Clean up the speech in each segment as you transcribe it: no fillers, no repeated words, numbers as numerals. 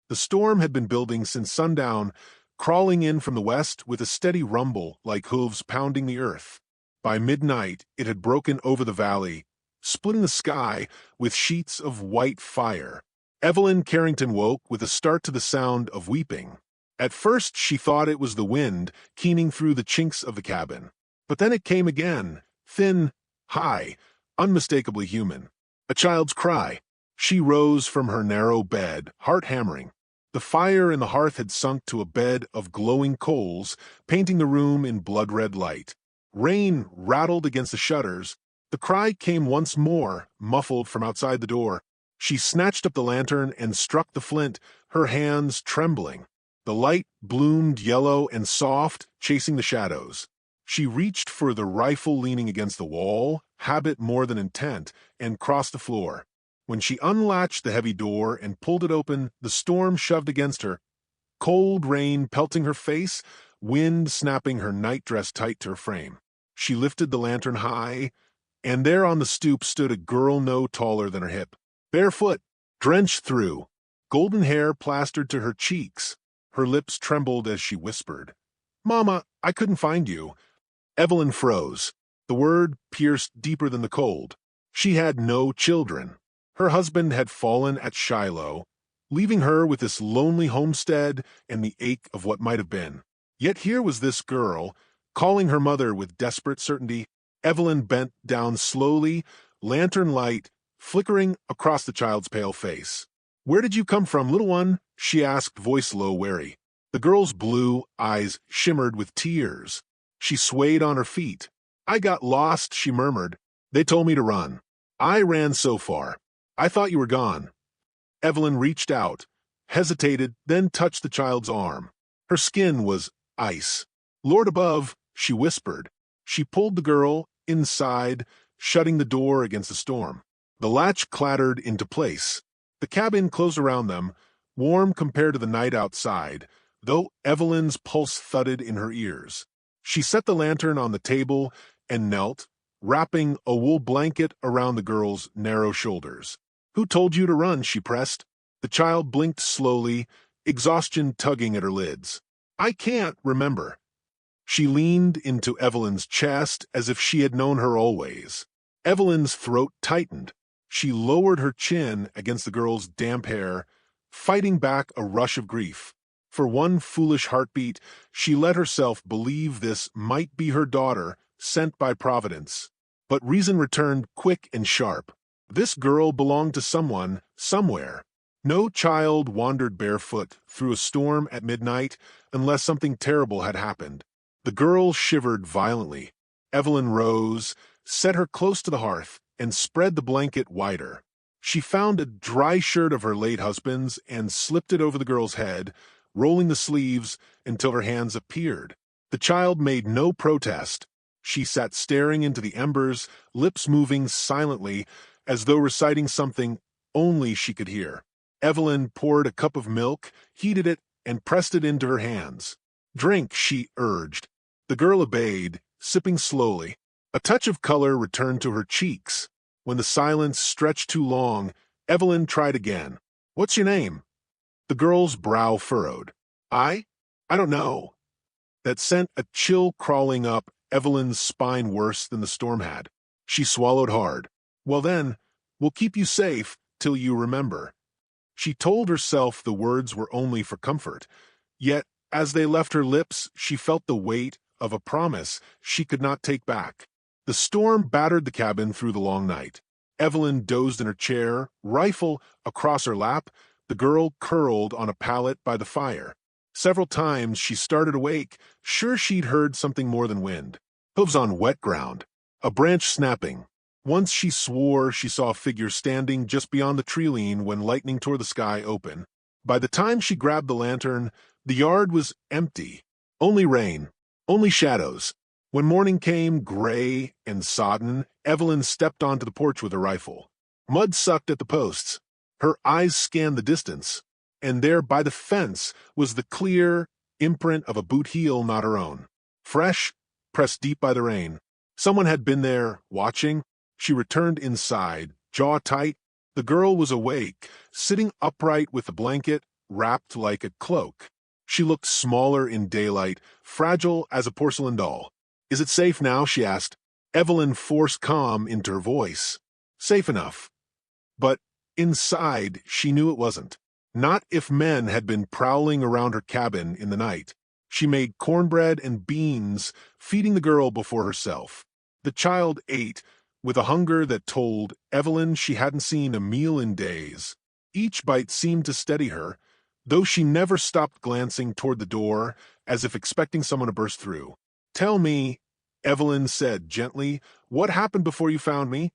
The storm had been building since sundown, crawling in from the west with a steady rumble like hooves pounding the earth. By midnight, it had broken over the valley, splitting the sky with sheets of white fire. Evelyn Carrington woke with a start to the sound of weeping. At first, she thought it was the wind keening through the chinks of the cabin. But then it came again, thin, high, unmistakably human. A child's cry. She rose from her narrow bed, heart hammering. The fire in the hearth had sunk to a bed of glowing coals, painting the room in blood-red light. Rain rattled against the shutters. The cry came once more, muffled from outside the door. She snatched up the lantern and struck the flint, her hands trembling. The light bloomed yellow and soft, chasing the shadows. She reached for the rifle leaning against the wall, habit more than intent, and crossed the floor. When she unlatched the heavy door and pulled it open, the storm shoved against her. Cold rain pelting her face, wind snapping her nightdress tight to her frame. She lifted the lantern high, and there on the stoop stood a girl no taller than her hip. Barefoot, drenched through, golden hair plastered to her cheeks. Her lips trembled as she whispered, "Mama, I couldn't find you." Evelyn froze. The word pierced deeper than the cold. She had no children. Her husband had fallen at Shiloh, leaving her with this lonely homestead and the ache of what might have been. Yet here was this girl, calling her mother with desperate certainty. Evelyn bent down slowly, lantern light flickering across the child's pale face. "Where did you come from, little one?" she asked, voice low, wary. The girl's blue eyes shimmered with tears. She swayed on her feet. "I got lost," she murmured. "They told me to run. I ran so far. I thought you were gone." Evelyn reached out, hesitated, then touched the child's arm. Her skin was ice. "Lord above," she whispered. She pulled the girl inside, shutting the door against the storm. The latch clattered into place. The cabin closed around them, warm compared to the night outside, though Evelyn's pulse thudded in her ears. She set the lantern on the table and knelt, wrapping a wool blanket around the girl's narrow shoulders. "Who told you to run?" she pressed. The child blinked slowly, exhaustion tugging at her lids. "I can't remember." She leaned into Evelyn's chest as if she had known her always. Evelyn's throat tightened. She lowered her chin against the girl's damp hair, fighting back a rush of grief. For one foolish heartbeat, she let herself believe this might be her daughter, sent by Providence. But reason returned quick and sharp. This girl belonged to someone, somewhere. No child wandered barefoot through a storm at midnight unless something terrible had happened. The girl shivered violently. Evelyn rose, set her close to the hearth, and spread the blanket wider. She found a dry shirt of her late husband's and slipped it over the girl's head, rolling the sleeves until her hands appeared. The child made no protest. She sat staring into the embers, lips moving silently, as though reciting something only she could hear. Evelyn poured a cup of milk, heated it, and pressed it into her hands. "Drink," she urged. The girl obeyed, sipping slowly. A touch of color returned to her cheeks. When the silence stretched too long, Evelyn tried again. "What's your name?" The girl's brow furrowed. I don't know." That sent a chill crawling up Evelyn's spine worse than the storm had. She swallowed hard. "Well then, we'll keep you safe till you remember." She told herself the words were only for comfort. Yet, as they left her lips, she felt the weight of a promise she could not take back. The storm battered the cabin through the long night. Evelyn dozed in her chair, rifle across her lap, the girl curled on a pallet by the fire. Several times she started awake, sure she'd heard something more than wind. Hooves on wet ground. A branch snapping. Once she swore she saw a figure standing just beyond the tree lean when lightning tore the sky open. By the time she grabbed the lantern, the yard was empty. Only rain. Only shadows. When morning came, gray and sodden, Evelyn stepped onto the porch with her rifle. Mud sucked at the posts. Her eyes scanned the distance, and there by the fence was the clear imprint of a boot heel not her own. Fresh, pressed deep by the rain. Someone had been there, watching. She returned inside, jaw tight. The girl was awake, sitting upright with the blanket, wrapped like a cloak. She looked smaller in daylight, fragile as a porcelain doll. "Is it safe now?" she asked. Evelyn forced calm into her voice. "Safe enough." But inside, she knew it wasn't. Not if men had been prowling around her cabin in the night. She made cornbread and beans, feeding the girl before herself. The child ate, with a hunger that told Evelyn she hadn't seen a meal in days. Each bite seemed to steady her, though she never stopped glancing toward the door, as if expecting someone to burst through. "Tell me," Evelyn said gently, "what happened before you found me?"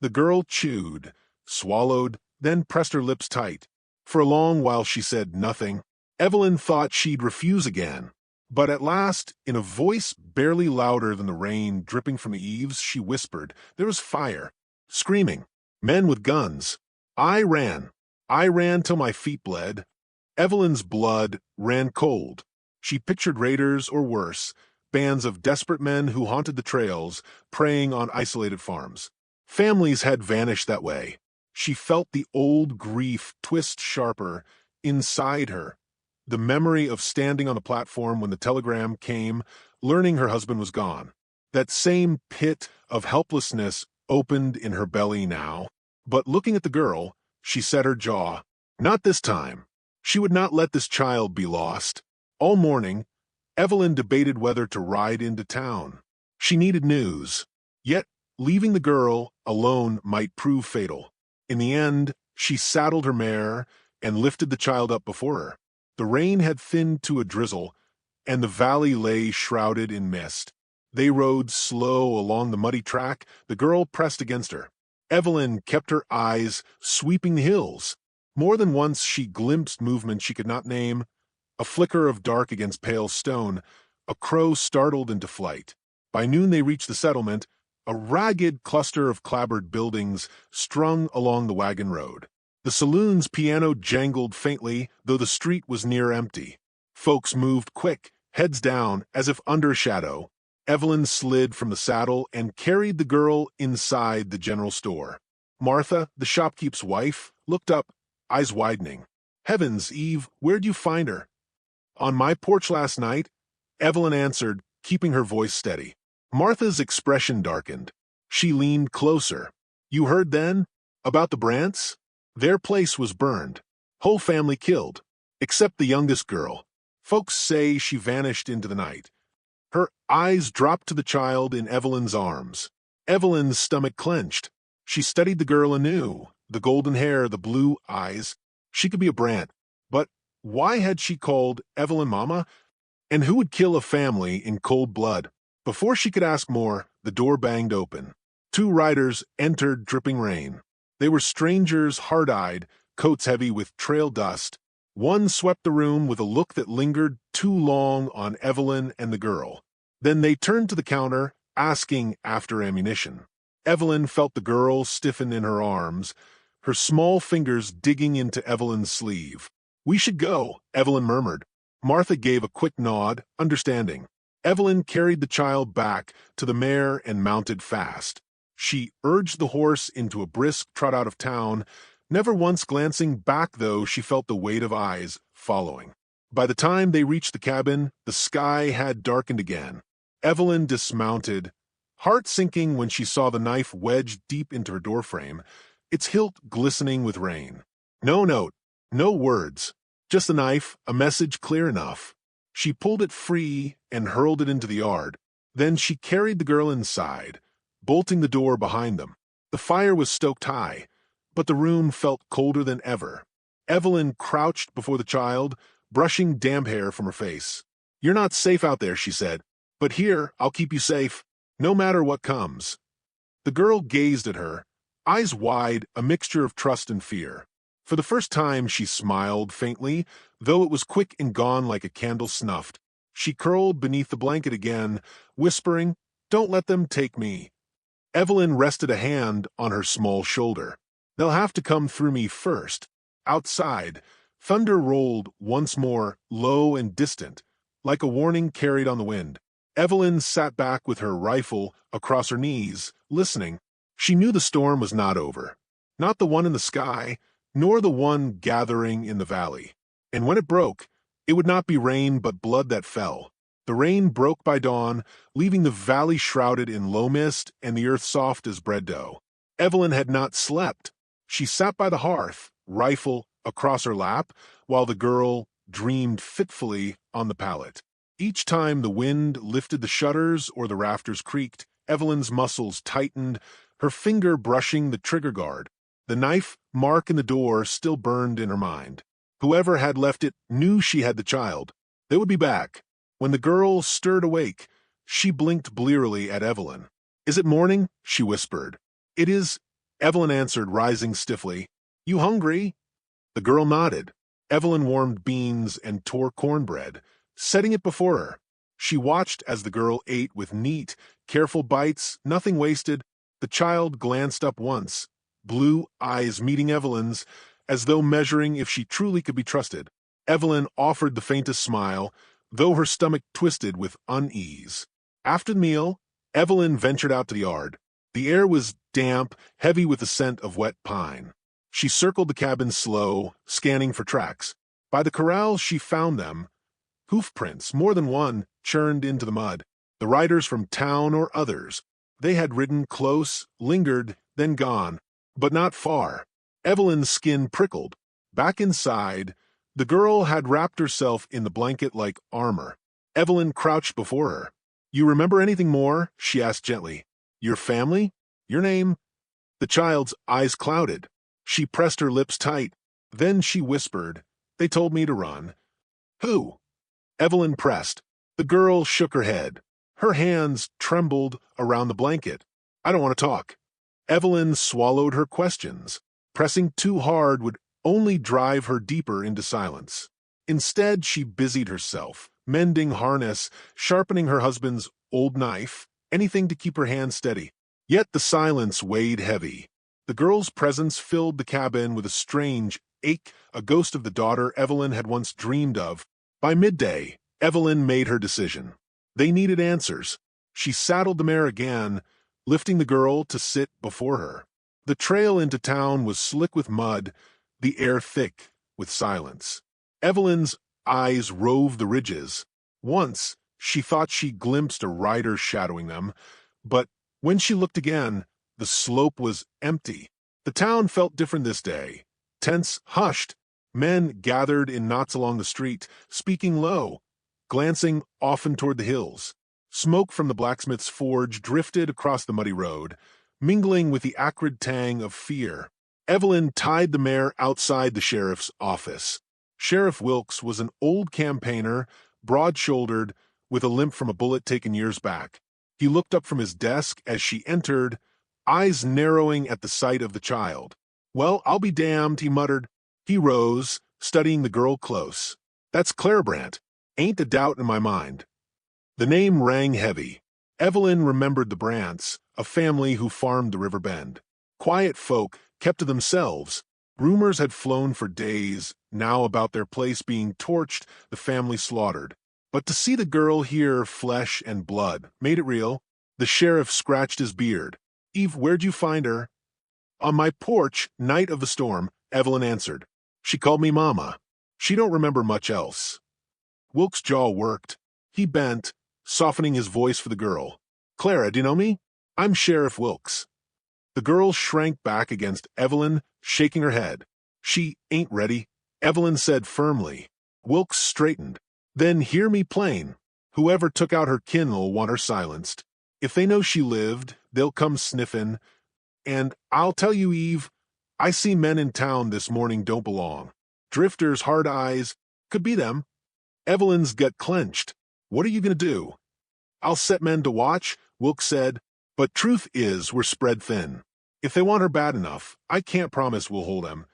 The girl chewed, swallowed, then pressed her lips tight. For a long while she said nothing. Evelyn thought she'd refuse again. But at last, in a voice barely louder than the rain dripping from the eaves, she whispered, "There was fire. Screaming. Men with guns. I ran. I ran till my feet bled." Evelyn's blood ran cold. She pictured raiders or worse, bands of desperate men who haunted the trails, preying on isolated farms. Families had vanished that way. She felt the old grief twist sharper inside her. The memory of standing on the platform when the telegram came, learning her husband was gone. That same pit of helplessness opened in her belly now. But looking at the girl, she set her jaw. Not this time. She would not let this child be lost. All morning, Evelyn debated whether to ride into town. She needed news. Yet, leaving the girl alone might prove fatal. In the end, she saddled her mare and lifted the child up before her. The rain had thinned to a drizzle, and the valley lay shrouded in mist. They rode slow along the muddy track, the girl pressed against her. Evelyn kept her eyes sweeping the hills. More than once she glimpsed movement she could not name, a flicker of dark against pale stone, a crow startled into flight. By noon they reached the settlement, a ragged cluster of clapboard buildings strung along the wagon road. The saloon's piano jangled faintly, though the street was near empty. Folks moved quick, heads down, as if under a shadow. Evelyn slid from the saddle and carried the girl inside the general store. Martha, the shopkeep's wife, looked up, eyes widening. "Heavens, Eve, where'd you find her?" "On my porch last night," Evelyn answered, keeping her voice steady. Martha's expression darkened. She leaned closer. "You heard then? About the Brants? Their place was burned. Whole family killed. Except the youngest girl. Folks say she vanished into the night." Her eyes dropped to the child in Evelyn's arms. Evelyn's stomach clenched. She studied the girl anew, the golden hair, the blue eyes. She could be a Brant. But why had she called Evelyn Mama? And who would kill a family in cold blood? Before she could ask more, the door banged open. Two riders entered dripping rain. They were strangers, hard-eyed, coats heavy with trail dust. One swept the room with a look that lingered too long on Evelyn and the girl. Then they turned to the counter, asking after ammunition. Evelyn felt the girl stiffen in her arms, her small fingers digging into Evelyn's sleeve. "We should go," Evelyn murmured. Martha gave a quick nod, understanding. Evelyn carried the child back to the mare and mounted fast. She urged the horse into a brisk trot out of town, never once glancing back, though she felt the weight of eyes following. By the time they reached the cabin, the sky had darkened again. Evelyn dismounted, heart sinking when she saw the knife wedged deep into her doorframe, its hilt glistening with rain. No note, no words, just the knife, a message clear enough. She pulled it free and hurled it into the yard. Then she carried the girl inside, bolting the door behind them. The fire was stoked high, but the room felt colder than ever. Evelyn crouched before the child, brushing damp hair from her face. "You're not safe out there," she said. "But here, I'll keep you safe, no matter what comes." The girl gazed at her, eyes wide, a mixture of trust and fear. For the first time she smiled faintly, though it was quick and gone like a candle snuffed. She curled beneath the blanket again, whispering, "Don't let them take me." Evelyn rested a hand on her small shoulder. "They'll have to come through me first." Outside, thunder rolled once more, low and distant, like a warning carried on the wind. Evelyn sat back with her rifle across her knees, listening. She knew the storm was not over. Not the one in the sky, nor the one gathering in the valley. And when it broke, it would not be rain but blood that fell. The rain broke by dawn, leaving the valley shrouded in low mist and the earth soft as bread dough. Evelyn had not slept. She sat by the hearth, rifle across her lap, while the girl dreamed fitfully on the pallet. Each time the wind lifted the shutters or the rafters creaked, Evelyn's muscles tightened, her finger brushing the trigger guard. The knife mark in the door still burned in her mind. Whoever had left it knew she had the child. They would be back. When the girl stirred awake, she blinked blearily at Evelyn. "Is it morning?" she whispered. "It is," Evelyn answered, rising stiffly. "You hungry?" The girl nodded. Evelyn warmed beans and tore cornbread, setting it before her. She watched as the girl ate with neat, careful bites, nothing wasted. The child glanced up once, blue eyes meeting Evelyn's, as though measuring if she truly could be trusted. Evelyn offered the faintest smile, though her stomach twisted with unease. After the meal, Evelyn ventured out to the yard. The air was damp, heavy with the scent of wet pine. She circled the cabin slow, scanning for tracks. By the corral she found them. Hoof prints, more than one, churned into the mud. The riders from town or others. They had ridden close, lingered, then gone, but not far. Evelyn's skin prickled. Back inside, the girl had wrapped herself in the blanket like armor. Evelyn crouched before her. "You remember anything more?" she asked gently. "Your family? Your name?" The child's eyes clouded. She pressed her lips tight. Then she whispered, "They told me to run." "Who?" Evelyn pressed. The girl shook her head. Her hands trembled around the blanket. "I don't want to talk." Evelyn swallowed her questions. Pressing too hard would only drive her deeper into silence. Instead, she busied herself, mending harness, sharpening her husband's old knife, anything to keep her hands steady. Yet the silence weighed heavy. The girl's presence filled the cabin with a strange ache, a ghost of the daughter Evelyn had once dreamed of. By midday, Evelyn made her decision. They needed answers. She saddled the mare again, lifting the girl to sit before her. The trail into town was slick with mud, the air thick with silence. Evelyn's eyes roved the ridges. Once, she thought she glimpsed a rider shadowing them, but when she looked again, the slope was empty. The town felt different this day. Tents hushed. Men gathered in knots along the street, speaking low, glancing often toward the hills. Smoke from the blacksmith's forge drifted across the muddy road, mingling with the acrid tang of fear. Evelyn tied the mare outside the sheriff's office. Sheriff Wilkes was an old campaigner, broad-shouldered, with a limp from a bullet taken years back. He looked up from his desk as she entered, eyes narrowing at the sight of the child. "Well, I'll be damned," he muttered. He rose, studying the girl close. "That's Clairbrant. Ain't a doubt in my mind." The name rang heavy. Evelyn remembered the Brants, a family who farmed the river bend. Quiet folk, kept to themselves. Rumors had flown for days, now about their place being torched, the family slaughtered. But to see the girl here, flesh and blood, made it real. The sheriff scratched his beard. "Eve, where'd you find her?" "On my porch, night of the storm," Evelyn answered. "She called me Mama. She don't remember much else." Wilkes' jaw worked. He bent, softening his voice for the girl. "Clara, do you know me? I'm Sheriff Wilkes." The girl shrank back against Evelyn, shaking her head. "She ain't ready," Evelyn said firmly. Wilkes straightened. "Then hear me plain. Whoever took out her kin'll want her silenced. If they know she lived, they'll come sniffin'. And I'll tell you, Eve, I see men in town this morning don't belong. Drifters, hard eyes, could be them." Evelyn's gut clenched. "What are you going to do?" "I'll set men to watch," Wilkes said. "But truth is, we're spread thin. If they want her bad enough, I can't promise we'll hold them."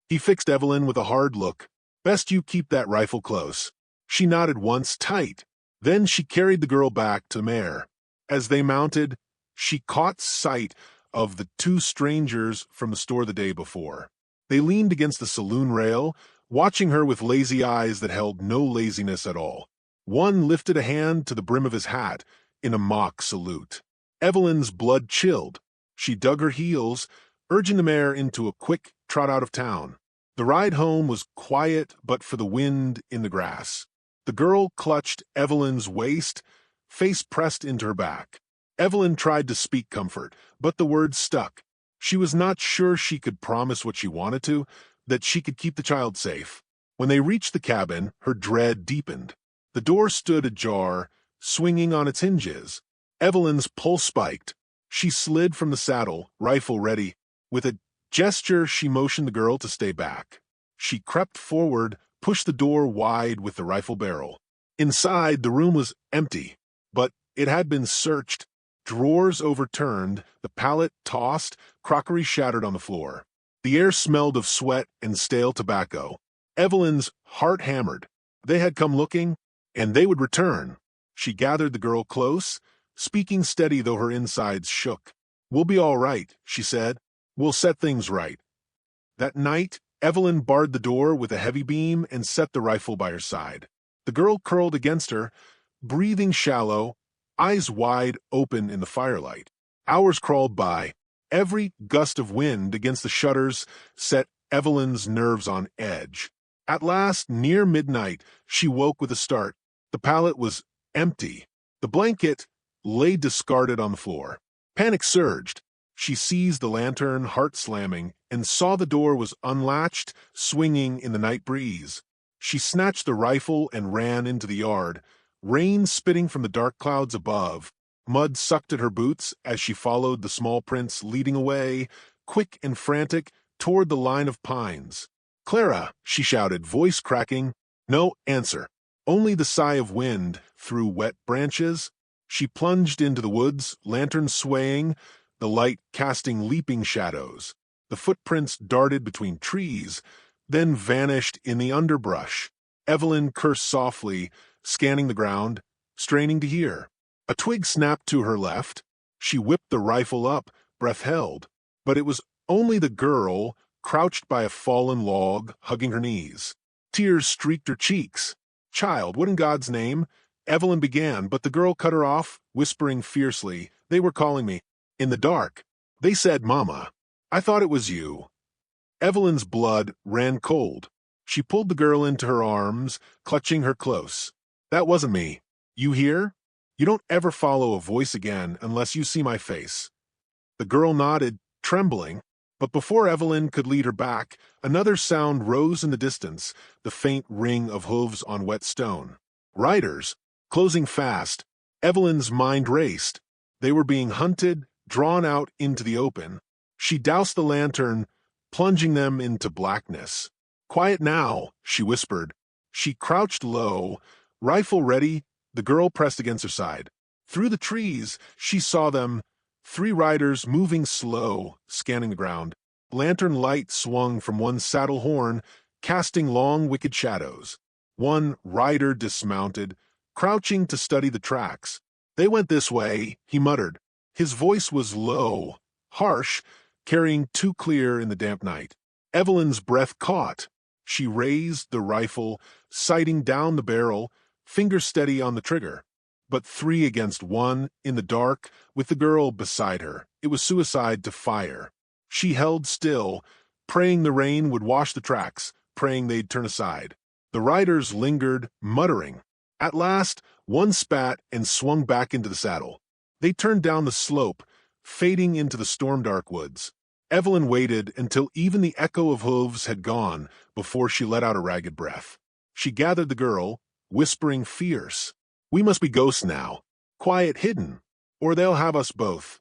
He fixed Evelyn with a hard look. "Best you keep that rifle close." She nodded once, tight. Then she carried the girl back to the mare. As they mounted, she caught sight of the two strangers from the store the day before. They leaned against the saloon rail, watching her with lazy eyes that held no laziness at all. One lifted a hand to the brim of his hat in a mock salute. Evelyn's blood chilled. She dug her heels, urging the mare into a quick trot out of town. The ride home was quiet but for the wind in the grass. The girl clutched Evelyn's waist, face pressed into her back. Evelyn tried to speak comfort, but the words stuck. She was not sure she could promise what she wanted to, that she could keep the child safe. When they reached the cabin, her dread deepened. The door stood ajar, swinging on its hinges. Evelyn's pulse spiked. She slid from the saddle, rifle ready. With a gesture, she motioned the girl to stay back. She crept forward, pushed the door wide with the rifle barrel. Inside, the room was empty, but it had been searched. Drawers overturned, the pallet tossed, crockery shattered on the floor. The air smelled of sweat and stale tobacco. Evelyn's heart hammered. They had come looking, and they would return. She gathered the girl close, speaking steady though her insides shook. "We'll be all right," she said. "We'll set things right." That night, Evelyn barred the door with a heavy beam and set the rifle by her side. The girl curled against her, breathing shallow, eyes wide open in the firelight. Hours crawled by. Every gust of wind against the shutters set Evelyn's nerves on edge. At last, near midnight, she woke with a start. The pallet was empty. The blanket lay discarded on the floor. Panic surged. She seized the lantern, heart slamming, and saw the door was unlatched, swinging in the night breeze. She snatched the rifle and ran into the yard, rain spitting from the dark clouds above. Mud sucked at her boots as she followed the small prints leading away, quick and frantic, toward the line of pines. "Clara!" she shouted, voice cracking. No answer. Only the sigh of wind through wet branches. She plunged into the woods, lantern swaying, the light casting leaping shadows. The footprints darted between trees, then vanished in the underbrush. Evelyn cursed softly, scanning the ground, straining to hear. A twig snapped to her left. She whipped the rifle up, breath held. But it was only the girl, crouched by a fallen log, hugging her knees. Tears streaked her cheeks. "Child, what in God's name?" Evelyn began, but the girl cut her off, whispering fiercely, "They were calling me. In the dark. They said, 'Mama.' I thought it was you." Evelyn's blood ran cold. She pulled the girl into her arms, clutching her close. "That wasn't me. You hear? You don't ever follow a voice again unless you see my face." The girl nodded, trembling, but before Evelyn could lead her back, another sound rose in the distance, the faint ring of hooves on wet stone. Riders, closing fast. Evelyn's mind raced. They were being hunted, drawn out into the open. She doused the lantern, plunging them into blackness. "Quiet now," she whispered. She crouched low, rifle ready, the girl pressed against her side. Through the trees, she saw them, 3 riders moving slow, scanning the ground. Lantern light swung from one saddle horn, casting long, wicked shadows. One rider dismounted, crouching to study the tracks. "They went this way," he muttered. His voice was low, harsh, carrying too clear in the damp night. Evelyn's breath caught. She raised the rifle, sighting down the barrel, finger steady on the trigger. But 3 against 1, in the dark, with the girl beside her. It was suicide to fire. She held still, praying the rain would wash the tracks, praying they'd turn aside. The riders lingered, muttering. At last, one spat and swung back into the saddle. They turned down the slope, fading into the storm-dark woods. Evelyn waited until even the echo of hooves had gone before she let out a ragged breath. She gathered the girl, whispering fierce, "We must be ghosts now, quiet, hidden, or they'll have us both."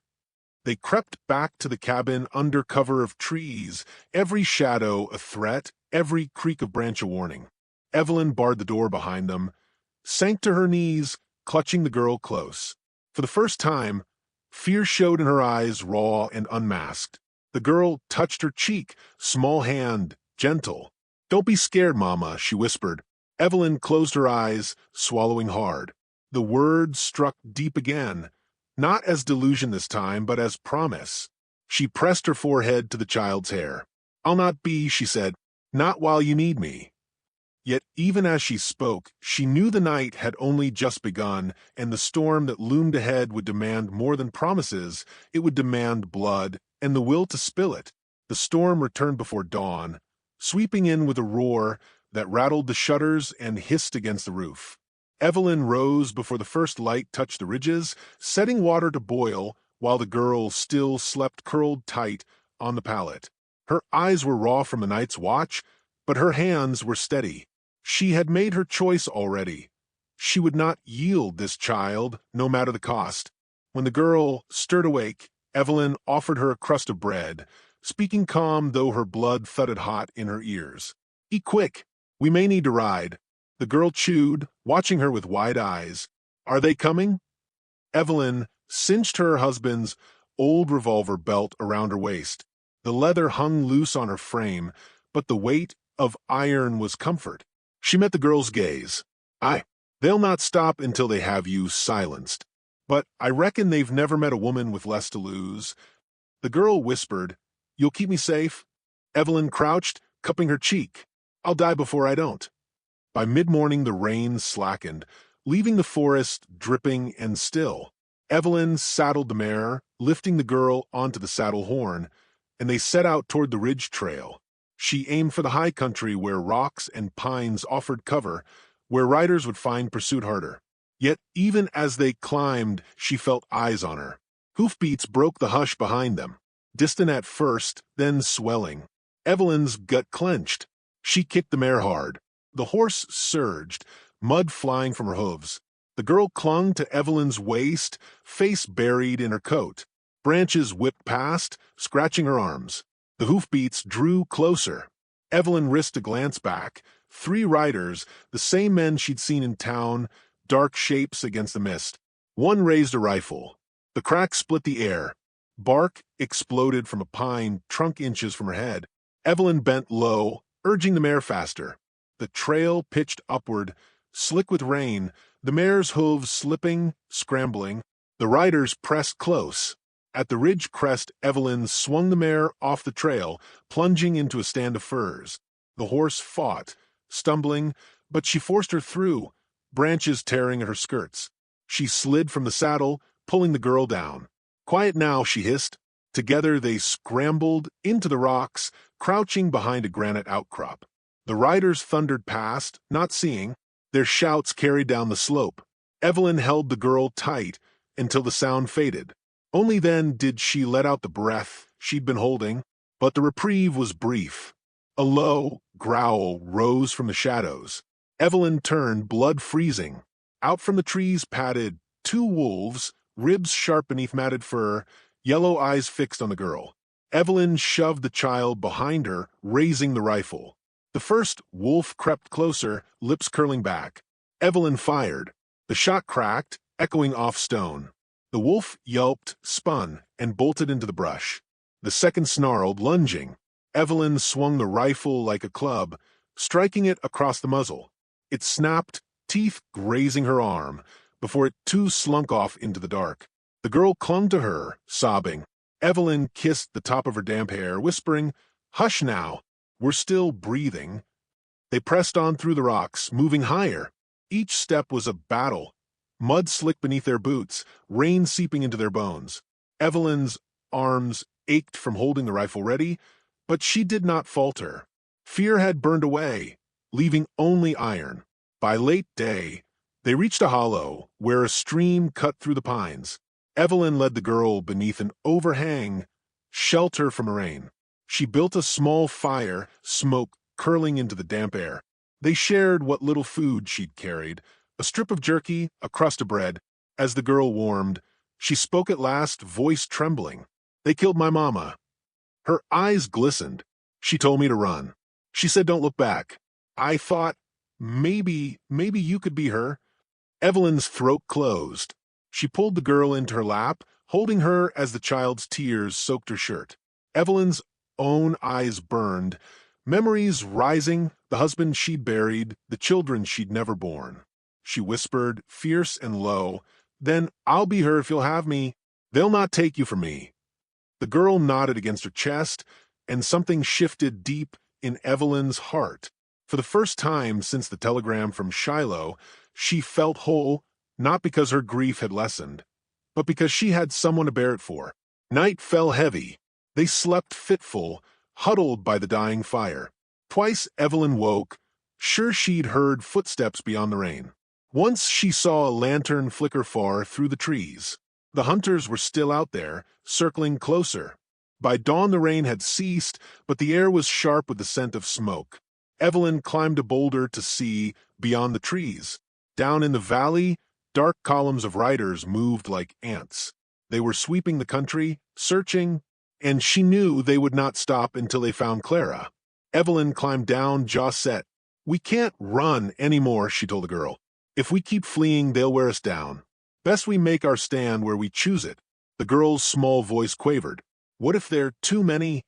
They crept back to the cabin under cover of trees, every shadow a threat, every creak of branch a warning. Evelyn barred the door behind them, sank to her knees, clutching the girl close. For the first time, fear showed in her eyes, raw and unmasked. The girl touched her cheek, small hand, gentle. "Don't be scared, Mama," she whispered. Evelyn closed her eyes, swallowing hard. The words struck deep again, not as delusion this time, but as promise. She pressed her forehead to the child's hair. "I'll not be," she said, "not while you need me." Yet even as she spoke, she knew the night had only just begun, and the storm that loomed ahead would demand more than promises. It would demand blood and the will to spill it. The storm returned before dawn, sweeping in with a roar that rattled the shutters and hissed against the roof. Evelyn rose before the first light touched the ridges, setting water to boil while the girl still slept curled tight on the pallet. Her eyes were raw from the night's watch, but her hands were steady. She had made her choice already. She would not yield this child, no matter the cost. When the girl stirred awake, Evelyn offered her a crust of bread, speaking calm though her blood thudded hot in her ears. "Eat quick. We may need to ride." The girl chewed, watching her with wide eyes. "Are they coming?" Evelyn cinched her husband's old revolver belt around her waist. The leather hung loose on her frame, but the weight of iron was comfort. She met the girl's gaze. They'll not stop until they have you silenced. But I reckon they've never met a woman with less to lose." The girl whispered, "You'll keep me safe?" Evelyn crouched, cupping her cheek. "I'll die before I don't." By mid-morning the rain slackened, leaving the forest dripping and still. Evelyn saddled the mare, lifting the girl onto the saddle horn, and they set out toward the ridge trail. She aimed for the high country where rocks and pines offered cover, where riders would find pursuit harder. Yet even as they climbed, she felt eyes on her. Hoofbeats broke the hush behind them, distant at first, then swelling. Evelyn's gut clenched. She kicked the mare hard. The horse surged, mud flying from her hooves. The girl clung to Evelyn's waist, face buried in her coat. Branches whipped past, scratching her arms. The hoofbeats drew closer. Evelyn risked a glance back. 3 riders, the same men she'd seen in town, dark shapes against the mist. One raised a rifle. The crack split the air. Bark exploded from a pine trunk inches from her head. Evelyn bent low, urging the mare faster. The trail pitched upward, slick with rain, the mare's hooves slipping, scrambling. The riders pressed close. At the ridge crest, Evelyn swung the mare off the trail, plunging into a stand of firs. The horse fought, stumbling, but she forced her through, branches tearing at her skirts. She slid from the saddle, pulling the girl down. "Quiet now," she hissed. Together they scrambled into the rocks, crouching behind a granite outcrop. The riders thundered past, not seeing. Their shouts carried down the slope. Evelyn held the girl tight until the sound faded. Only then did she let out the breath she'd been holding, but the reprieve was brief. A low growl rose from the shadows. Evelyn turned, blood freezing. Out from the trees padded 2 wolves, ribs sharp beneath matted fur, yellow eyes fixed on the girl. Evelyn shoved the child behind her, raising the rifle. The first wolf crept closer, lips curling back. Evelyn fired. The shot cracked, echoing off stone. The wolf yelped, spun, and bolted into the brush. The second snarled, lunging. Evelyn swung the rifle like a club, striking it across the muzzle. It snapped, teeth grazing her arm, before it too slunk off into the dark. The girl clung to her, sobbing. Evelyn kissed the top of her damp hair, whispering, "Hush now. We're still breathing." They pressed on through the rocks, moving higher. Each step was a battle. Mud slick beneath their boots, rain seeping into their bones. Evelyn's arms ached from holding the rifle ready, but she did not falter. Fear had burned away, leaving only iron. By late day, they reached a hollow where a stream cut through the pines. Evelyn led the girl beneath an overhang, shelter from rain. She built a small fire, smoke curling into the damp air. They shared what little food she'd carried, a strip of jerky, a crust of bread. As the girl warmed, she spoke at last, voice trembling. "They killed my mama." Her eyes glistened. "She told me to run. She said don't look back. I thought, maybe you could be her." Evelyn's throat closed. She pulled the girl into her lap, holding her as the child's tears soaked her shirt. Evelyn's own eyes burned, memories rising, the husband she'd buried, the children she'd never born. She whispered, fierce and low, "Then I'll be her if you'll have me. They'll not take you from me." The girl nodded against her chest, and something shifted deep in Evelyn's heart. For the first time since the telegram from Shiloh, she felt whole, not because her grief had lessened, but because she had someone to bear it for. Night fell heavy. They slept fitful, huddled by the dying fire. Twice Evelyn woke, sure she'd heard footsteps beyond the rain. Once she saw a lantern flicker far through the trees. The hunters were still out there, circling closer. By dawn the rain had ceased, but the air was sharp with the scent of smoke. Evelyn climbed a boulder to see beyond the trees. Down in the valley, dark columns of riders moved like ants. They were sweeping the country, searching, and she knew they would not stop until they found Clara. Evelyn climbed down, jaw set. "We can't run anymore," she told the girl. "If we keep fleeing, they'll wear us down. Best we make our stand where we choose it." The girl's small voice quavered. "What if there are too many?"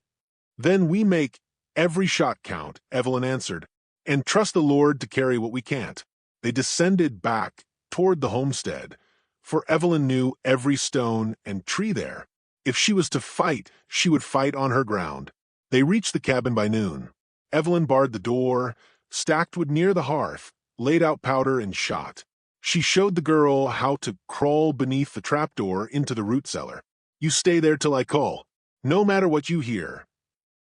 "Then we make every shot count," Evelyn answered, "and trust the Lord to carry what we can't." They descended back toward the homestead, for Evelyn knew every stone and tree there. If she was to fight, she would fight on her ground. They reached the cabin by noon. Evelyn barred the door, stacked wood near the hearth, laid out powder and shot. She showed the girl how to crawl beneath the trapdoor into the root cellar. "You stay there till I call, no matter what you hear."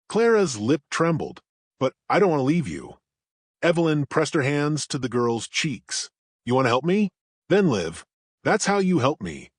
Clara's lip trembled. "But I don't want to leave you." Evelyn pressed her hands to the girl's cheeks. "You want to help me? Then live. That's how you help me."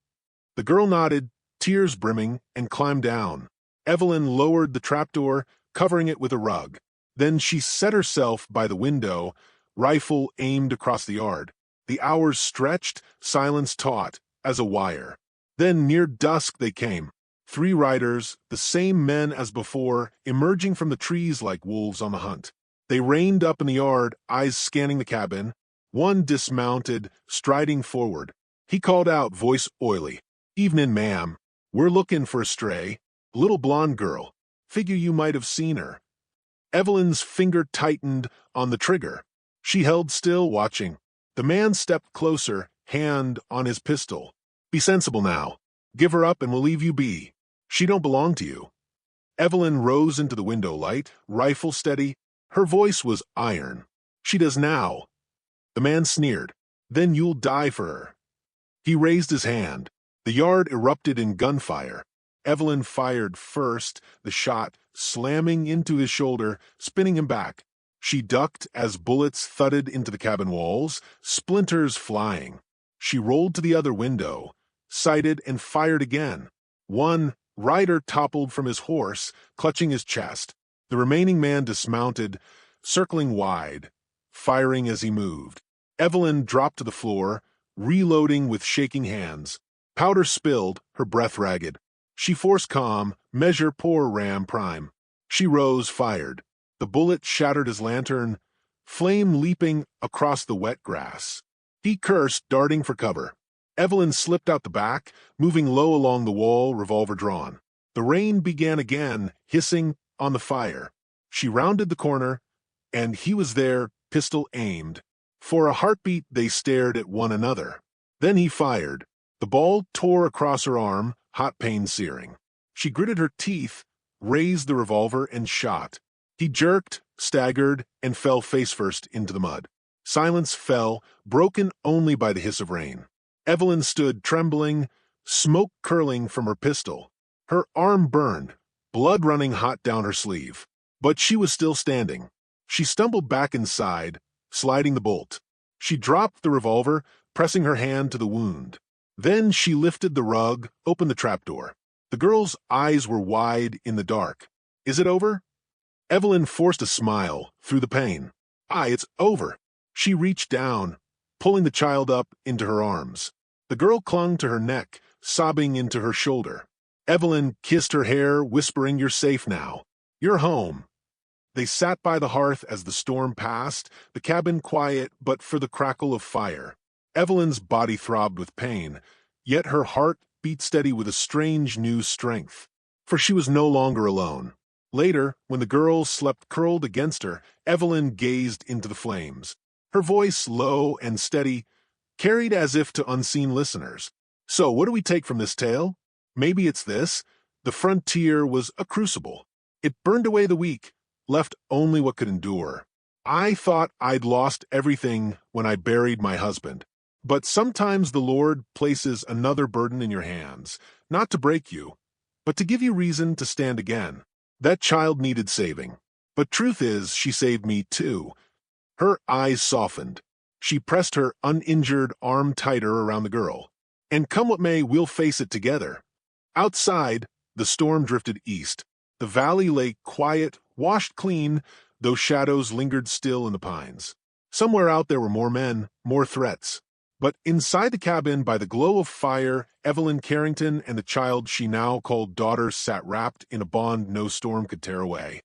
The girl nodded, tears brimming, and climbed down. Evelyn lowered the trapdoor, covering it with a rug. Then she set herself by the window, rifle aimed across the yard. The hours stretched, silence taut as a wire. Then near dusk they came. 3 riders, the same men as before, emerging from the trees like wolves on the hunt. They reined up in the yard, eyes scanning the cabin. One dismounted, striding forward. He called out, voice oily. "Evening, ma'am. We're looking for a stray. Little blonde girl. Figure you might have seen her." Evelyn's finger tightened on the trigger. She held still, watching. The man stepped closer, hand on his pistol. "Be sensible now. Give her up and we'll leave you be. She don't belong to you." Evelyn rose into the window light, rifle steady. Her voice was iron. "She does now." The man sneered. "Then you'll die for her." He raised his hand. The yard erupted in gunfire. Evelyn fired first, the shot slamming into his shoulder, spinning him back. She ducked as bullets thudded into the cabin walls, splinters flying. She rolled to the other window, sighted and fired again. One rider toppled from his horse, clutching his chest. The remaining man dismounted, circling wide, firing as he moved. Evelyn dropped to the floor, reloading with shaking hands. Powder spilled, her breath ragged. She forced calm, measure poor ram prime. She rose, fired. The bullet shattered his lantern, flame leaping across the wet grass. He cursed, darting for cover. Evelyn slipped out the back, moving low along the wall, revolver drawn. The rain began again, hissing on the fire. She rounded the corner, and he was there, pistol aimed. For a heartbeat they stared at one another. Then he fired. The ball tore across her arm, hot pain searing. She gritted her teeth, raised the revolver, and shot. He jerked, staggered, and fell face first into the mud. Silence fell, broken only by the hiss of rain. Evelyn stood trembling, smoke curling from her pistol. Her arm burned, blood running hot down her sleeve. But she was still standing. She stumbled back inside, sliding the bolt. She dropped the revolver, pressing her hand to the wound. Then she lifted the rug, opened the trapdoor. The girl's eyes were wide in the dark. "Is it over?" Evelyn forced a smile through the pain. "Aye, it's over." She reached down, pulling the child up into her arms. The girl clung to her neck, sobbing into her shoulder. Evelyn kissed her hair, whispering, "You're safe now. You're home." They sat by the hearth as the storm passed, the cabin quiet but for the crackle of fire. Evelyn's body throbbed with pain, yet her heart beat steady with a strange new strength. For she was no longer alone. Later, when the girl slept curled against her, Evelyn gazed into the flames. Her voice, low and steady, carried as if to unseen listeners. "So what do we take from this tale? Maybe it's this. The frontier was a crucible. It burned away the weak, left only what could endure. I thought I'd lost everything when I buried my husband. But sometimes the Lord places another burden in your hands, not to break you, but to give you reason to stand again. That child needed saving. But truth is, she saved me too. Her eyes softened. She pressed her uninjured arm tighter around the girl. And come what may, we'll face it together. Outside, the storm drifted east. The valley lay quiet, washed clean, though shadows lingered still in the pines. Somewhere out there were more men, more threats. But inside the cabin, by the glow of fire, Evelyn Carrington and the child she now called daughter sat wrapped in a bond no storm could tear away.